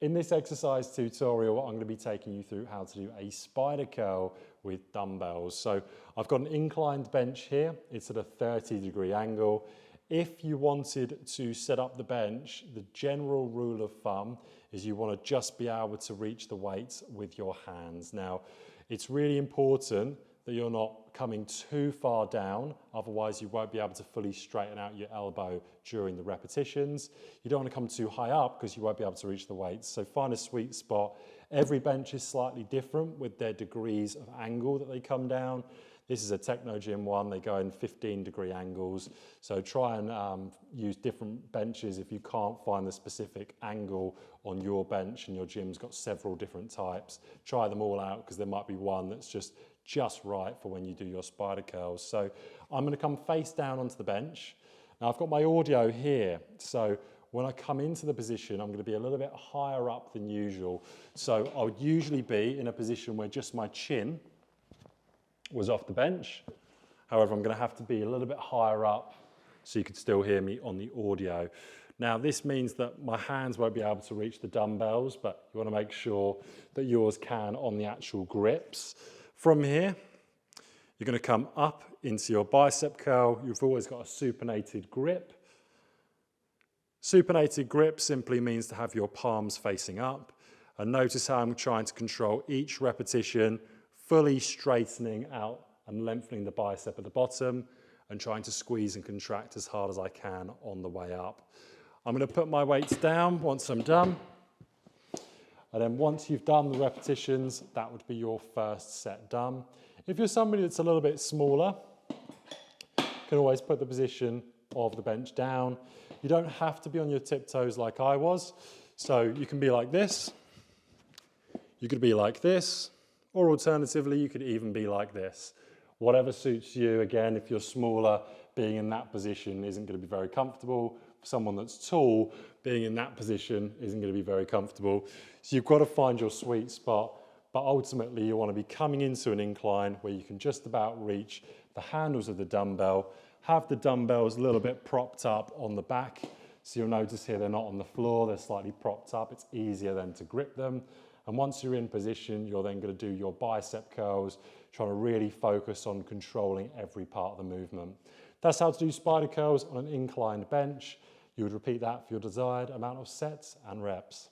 In this exercise tutorial, I'm going to be taking you through how to do a spider curl with dumbbells. So I've got an inclined bench here. It's at a 30-degree angle. If you wanted to set up the bench, the general rule of thumb is you want to just be able to reach the weights with your hands. Now, it's really important that you're not coming too far down, otherwise you won't be able to fully straighten out your elbow during the repetitions. You don't want to come too high up because you won't be able to reach the weights. So find a sweet spot. Every bench is slightly different with their degrees of angle that they come down. This is a Techno Gym one, they go in 15-degree angles. So try and use different benches if you can't find the specific angle on your bench and your gym's got several different types. Try them all out because there might be one that's just right for when you do your spider curls. So I'm going to come face down onto the bench. Now I've got my audio here, so when I come into the position, I'm going to be a little bit higher up than usual. So I would usually be in a position where just my chin was off the bench. However, I'm going to have to be a little bit higher up so you could still hear me on the audio. Now this means that my hands won't be able to reach the dumbbells, but you want to make sure that yours can on the actual grips. From here, you're going to come up into your bicep curl. You've always got a supinated grip. Supinated grip simply means to have your palms facing up. And notice how I'm trying to control each repetition, fully straightening out and lengthening the bicep at the bottom and trying to squeeze and contract as hard as I can on the way up. I'm going to put my weights down once I'm done. And then once you've done the repetitions, that would be your first set done. If you're somebody that's a little bit smaller, you can always put the position of the bench down. You don't have to be on your tiptoes like I was. So you can be like this, you could be like this, or alternatively, you could even be like this. Whatever suits you. Again, if you're smaller, being in that position isn't going to be very comfortable. For someone that's tall, being in that position isn't going to be very comfortable. So you've got to find your sweet spot, but ultimately you want to be coming into an incline where you can just about reach the handles of the dumbbell, have the dumbbells a little bit propped up on the back. So you'll notice here they're not on the floor, they're slightly propped up. It's easier then to grip them. And once you're in position, you're then going to do your bicep curls, trying to really focus on controlling every part of the movement. That's how to do spider curls on an inclined bench. You would repeat that for your desired amount of sets and reps.